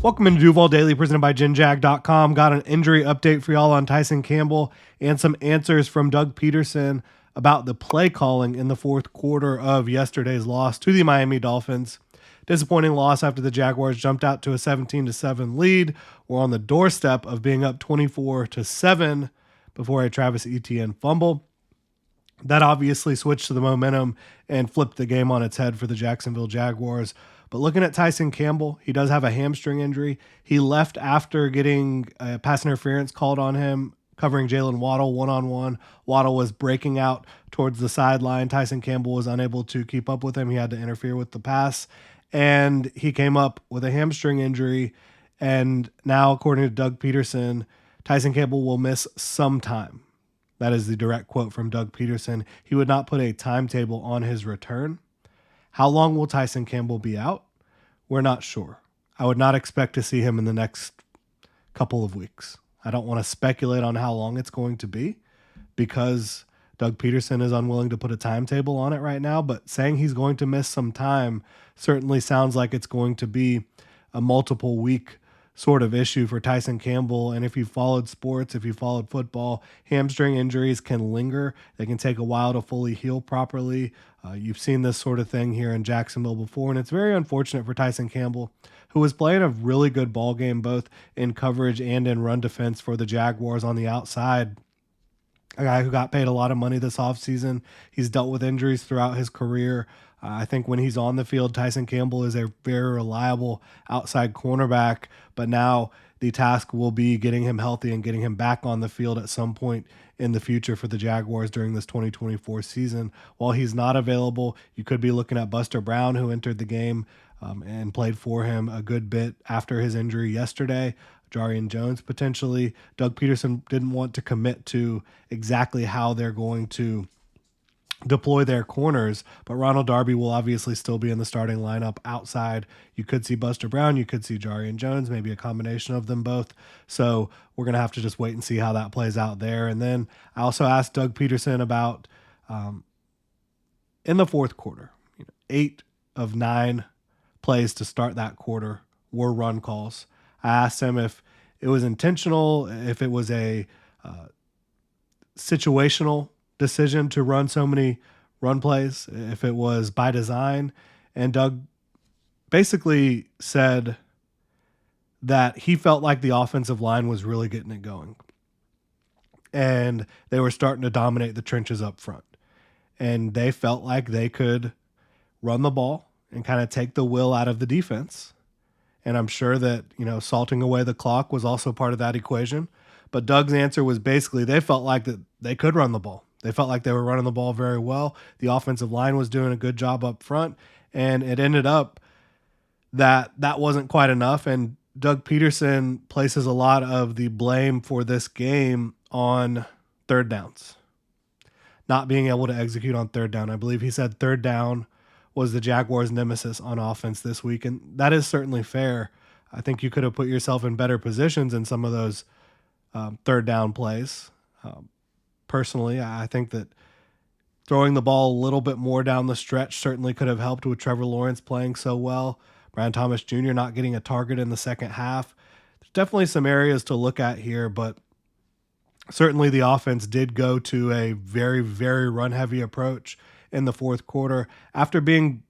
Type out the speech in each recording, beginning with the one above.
Welcome into Duval Daily, presented by GenJag.com. Got an injury update for y'all on Tyson Campbell and some answers from Doug Peterson about the play calling in the fourth quarter of yesterday's loss to the Miami Dolphins. Disappointing loss after the Jaguars jumped out to a 17-7 lead. We're on the doorstep of being up 24-7 before a Travis Etienne fumble. That obviously switched to the momentum and flipped the game on its head for the Jacksonville Jaguars. But looking at Tyson Campbell, he does have a hamstring injury. He left after getting a pass interference called on him, covering Jalen Waddle one-on-one. Waddle was breaking out towards the sideline. Tyson Campbell was unable to keep up with him. He had to interfere with the pass. And he came up with a hamstring injury. And now, according to Doug Peterson, Tyson Campbell will miss some time. That is the direct quote from Doug Peterson. He would not put a timetable on his return. How long will Tyson Campbell be out? We're not sure. I would not expect to see him in the next couple of weeks. I don't want to speculate on how long it's going to be because Doug Peterson is unwilling to put a timetable on it right now, but saying he's going to miss some time certainly sounds like it's going to be a multiple week sort of issue for Tyson Campbell. And if you followed sports, if you followed football, hamstring injuries can linger. They can take a while to fully heal properly. You've seen this sort of thing here in Jacksonville before, and it's very unfortunate for Tyson Campbell, who was playing a really good ball game, both in coverage and in run defense for the Jaguars on the outside. A guy who got paid a lot of money this offseason. He's dealt with injuries throughout his career. I think when he's on the field, Tyson Campbell is a very reliable outside cornerback, but now the task will be getting him healthy and getting him back on the field at some point in the future for the Jaguars during this 2024 season. While he's not available, you could be looking at Buster Brown, who entered the game and played for him a good bit after his injury yesterday. Jarian Jones potentially. Doug Peterson didn't want to commit to exactly how they're going to deploy their corners, but Ronald Darby will obviously still be in the starting lineup outside. You could see Buster Brown, you could see Jarian Jones, maybe a combination of them both. So we're going to have to just wait and see how that plays out there. And then I also asked Doug Peterson about in the fourth quarter, 8 of 9 plays to start that quarter were run calls. I asked him if it was intentional, if it was a situational decision to run so many run plays, if it was by design. And Doug basically said that he felt like the offensive line was really getting it going. And they were starting to dominate the trenches up front. And they felt like they could run the ball and kind of take the will out of the defense. And I'm sure that, salting away the clock was also part of that equation. But Doug's answer was basically they felt like that they could run the ball. They felt like they were running the ball very well. The offensive line was doing a good job up front. And it ended up that wasn't quite enough. And Doug Peterson places a lot of the blame for this game on third downs. Not being able to execute on third down. I believe he said third down was the Jaguars' nemesis on offense this week. And that is certainly fair. I think you could have put yourself in better positions in some of those third down plays. Personally, I think that throwing the ball a little bit more down the stretch certainly could have helped with Trevor Lawrence playing so well. Brian Thomas Jr. not getting a target in the second half. There's definitely some areas to look at here, but certainly the offense did go to a very, very run-heavy approach in the fourth quarter after being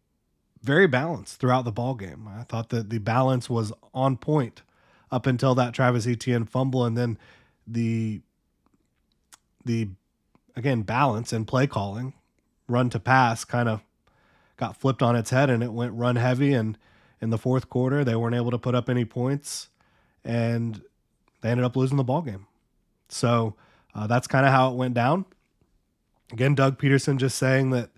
very balanced throughout the ball game. I thought that the balance was on point up until that Travis Etienne fumble, and then the again, balance and play calling, run to pass kind of got flipped on its head and it went run heavy. And in the fourth quarter, they weren't able to put up any points and they ended up losing the ball game. So that's kind of how it went down. Again, Doug Peterson just saying that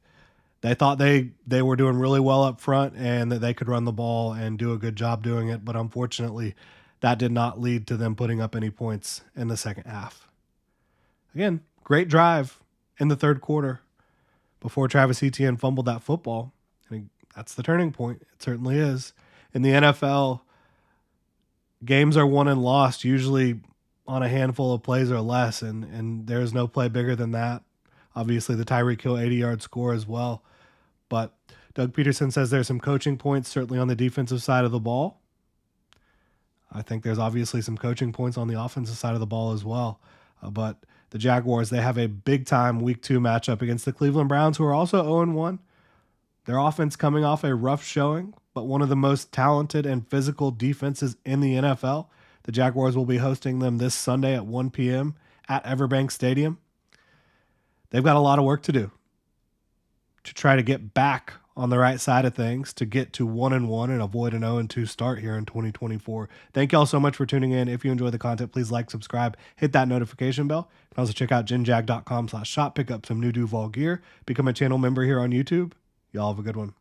they thought they were doing really well up front and that they could run the ball and do a good job doing it. But unfortunately, that did not lead to them putting up any points in the second half. Again, great drive in the third quarter before Travis Etienne fumbled that football. And that's the turning point. It certainly is. In the NFL, games are won and lost usually on a handful of plays or less, and there's no play bigger than that. Obviously, the Tyreek Hill 80-yard score as well. But Doug Peterson says there's some coaching points, certainly on the defensive side of the ball. I think there's obviously some coaching points on the offensive side of the ball as well. But the Jaguars, they have a big time week 2 matchup against the Cleveland Browns, who are also 0-1. Their offense coming off a rough showing, but one of the most talented and physical defenses in the NFL. The Jaguars will be hosting them this Sunday at 1 p.m. at Everbank Stadium. They've got a lot of work to do to try to get back on the right side of things, to get to 1-1 and avoid an 0-2 start here in 2024. Thank y'all so much for tuning in. If you enjoy the content, please like, subscribe, hit that notification bell. You can also check out ginjag.com/shop, pick up some new Duval gear, become a channel member here on YouTube. Y'all have a good one.